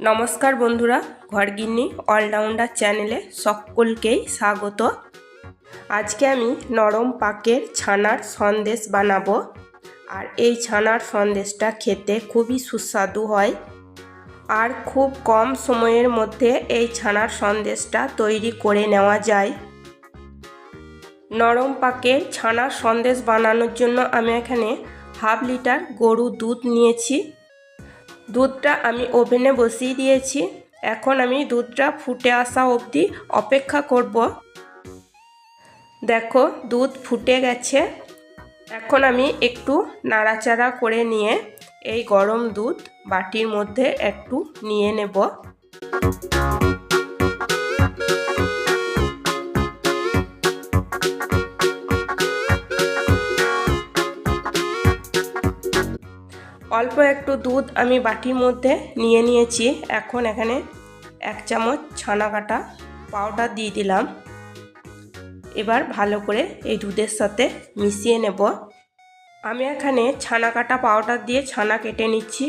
নমস্কার বন্ধুরা, ঘরগিন্নি অলরাউন্ডার চ্যানেলে সকলকেই স্বাগত। আজকে আমি নরম পাকের ছানার সন্দেশ বানাবো। আর এই ছানার সন্দেশটা খেতে খুবই সুস্বাদু হয়। আর খুব কম সময়ের মধ্যে এই ছানার সন্দেশটা তৈরি করে নেওয়া যায়। নরম পাকের ছানার সন্দেশ বানানোর জন্য আমি এখানে হাফ লিটার গরুর দুধ নিয়েছি। দুধটা আমি ওভেনে বসিয়ে দিয়েছি। এখন আমি দুধটা ফুটে আসা অবধি অপেক্ষা করব। দেখো দুধ ফুটে গেছে। এখন আমি একটু নাড়াচাড়া করে নিয়ে এই গরম দুধ বাটির মধ্যে একটু নিয়ে নেব। অল্প একটু দুধ আমি বাটির মধ্যে নিয়ে নিয়েছি। এখন এখানে 1 চামচ ছানা কাটা পাউডার দিয়ে দিলাম। এবার ভালো করে এই দুধের সাথে মিশিয়ে নেব। আমি এখানে ছানা কাটা পাউডার দিয়ে ছানা কেটে নিচ্ছি।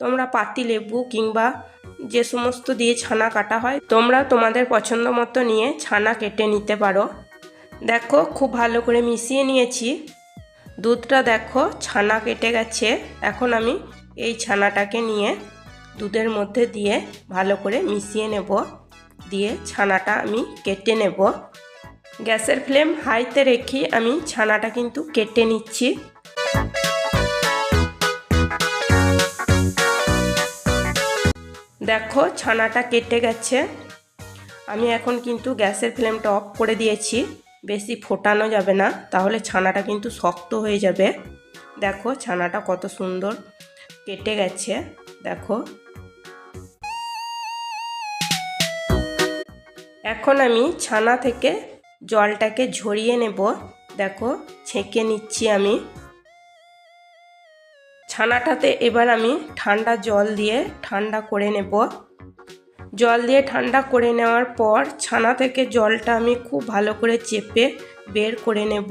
তোমরা পাতিলেবু কিংবা যে সমস্ত দিয়ে ছানা কাটা হয় তোমরা তোমাদের পছন্দ মতো নিয়ে ছানা কেটে নিতে পারো। দেখো খুব ভালো করে মিশিয়ে নিয়েছি। দুধটা দেখো ছানা কেটে গেছে। এখন আমি এই ছানাটাকে নিয়ে দুধের মধ্যে দিয়ে ভালো করে মিশিয়ে নেব। দিয়ে ছানাটা আমি কেটে নেব। গ্যাসের ফ্লেম হাইতে রেখে আমি ছানাটা কিন্তু কেটে নিচ্ছি। দেখো ছানাটা কেটে গেছে। আমি এখন কিন্তু গ্যাসের ফ্লেমটা অফ করে দিয়েছি। বেশি ফোটানো যাবে না, তাহলে ছানাটা কিন্তু শক্ত হয়ে যাবে। দেখো ছানাটা কত সুন্দর কেটে গেছে। দেখো এখন আমি ছানা থেকে জলটাকে ঝরিয়ে নেব। দেখো ছেঁকে নিচ্ছি আমি। ছানাটাতে এবার আমি ঠান্ডা জল দিয়ে ঠান্ডা করে নেব। জল দিয়ে ঠান্ডা করে নেওয়ার পর ছানা থেকে জলটা আমি খুব ভালো করে চেপে বের করে নেব।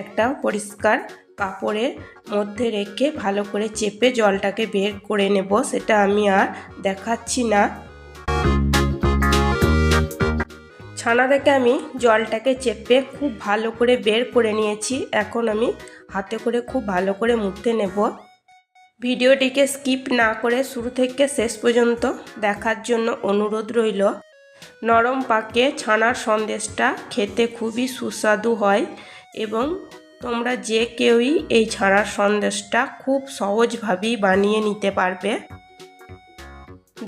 একটা পরিষ্কার কাপড়ের মধ্যে রেখে ভালো করে চেপে জলটাকে বের করে নেব। সেটা আমি আর দেখাচ্ছি না। ছানা থেকে আমি জলটাকে চেপে খুব ভালো করে বের করে নিয়েছি। এখন আমি হাতে করে খুব ভালো করে মুথে নেব। ভিডিওটিকে স্কিপ না করে শুরু থেকে শেষ পর্যন্ত দেখার জন্য অনুরোধ রইল। নরম পাকে ছানার সন্দেশটা খেতে খুবই সুস্বাদু হয় এবং তোমরা যে কেউই এই ছানার সন্দেশটা খুব সহজভাবেই বানিয়ে নিতে পারবে।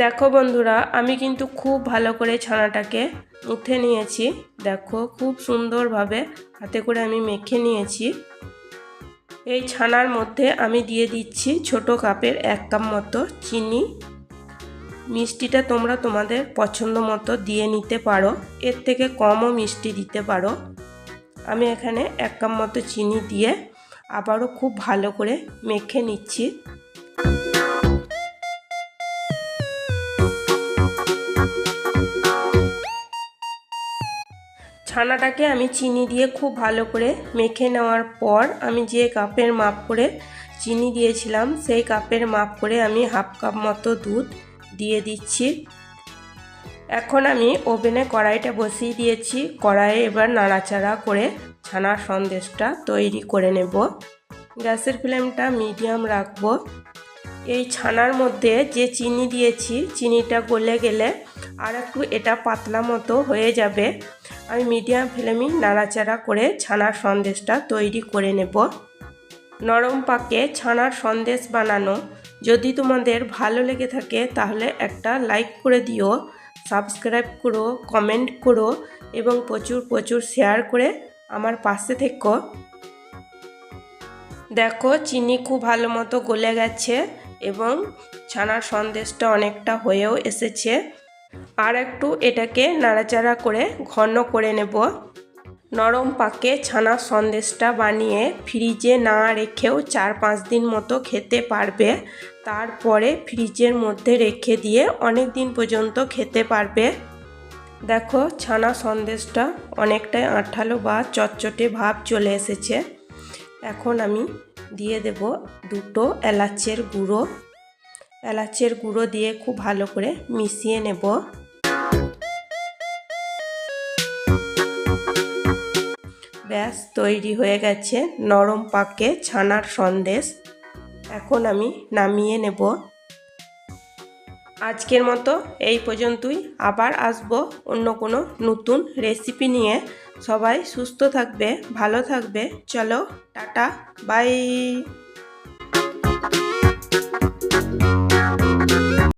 দেখো বন্ধুরা, আমি কিন্তু খুব ভালো করে ছানাটাকে মুথে নিয়েছি। দেখো খুব সুন্দরভাবে হাতে করে আমি মেখে নিয়েছি। এই ছানার মধ্যে আমি দিয়ে দিচ্ছি ছোট কাপের 1 কাপ মতো চিনি। মিষ্টিটা তোমরা তোমাদের পছন্দ মতো দিয়ে নিতে পারো, এর থেকে কমও মিষ্টি দিতে পারো। আমি এখানে 1 কাপ মতো চিনি দিয়ে আবারও খুব ভালো করে মেখে নিচ্ছি। ছানাটাকে আমি চিনি দিয়ে খুব ভালো করে মেখে নেওয়ার পর আমি যে কাপের মাপ করে চিনি দিয়েছিলাম সেই কাপের মাপ করে আমি 1/2 কাপ মতো দুধ দিয়ে দিচ্ছি। এখন আমি ওভেনে কড়াইটা বসিয়ে দিয়েছি। কড়াইয়ে এবার নাড়াচাড়া করে ছানার সন্দেশটা তৈরি করে নেব। গ্যাসের ফ্লেমটা মিডিয়াম রাখবো। এই ছানার মধ্যে যে চিনি দিয়েছি চিনিটা গলে গেলে আর একটু এটা পাতলা মতো হয়ে যাবে। আমি মিডিয়াম ফ্লেমে নাড়াচাড়া করে ছানার সন্দেশটা তৈরি করে নেব। নরম পাকে ছানার সন্দেশ বানানো যদি তোমাদের ভালো লেগে থাকে তাহলে একটা লাইক করে দিও, সাবস্ক্রাইব করো, কমেন্ট করো এবং প্রচুর শেয়ার করে আমার পাশে থেকো। দেখো চিনি খুব ভালো মতো গলে গেছে এবং ছানার সন্দেশটা অনেকটা হয়েও এসেছে। আর একটু এটাকে নাড়াচাড়া করে ঘন করে নেব। নরম পাকে ছানার সন্দেশটা বানিয়ে ফ্রিজে না রেখেও 4-5 দিন মতো খেতে পারবে। তারপরে ফ্রিজের মধ্যে রেখে দিয়ে অনেক দিন পর্যন্ত খেতে পারবে। দেখো ছানা সন্দেশটা অনেকটাই আঠালো বা চটচটে ভাব চলে এসেছে। এখন আমি দিয়ে দেব 2 এলাচের গুঁড়ো। এলাচের গুঁড়ো দিয়ে খুব ভালো করে মিশিয়ে নেব। ব্যাস তৈরি হয়ে গেছে নরম পাকে ছানার সন্দেশ। এখন আমি নামিয়ে নেব। আজকের মতো এই পর্যন্তই। আবার আসবো অন্য কোনো নতুন রেসিপি নিয়ে। সবাই সুস্থ থাকবে, ভালো থাকবে। চলো টাটা, বাই।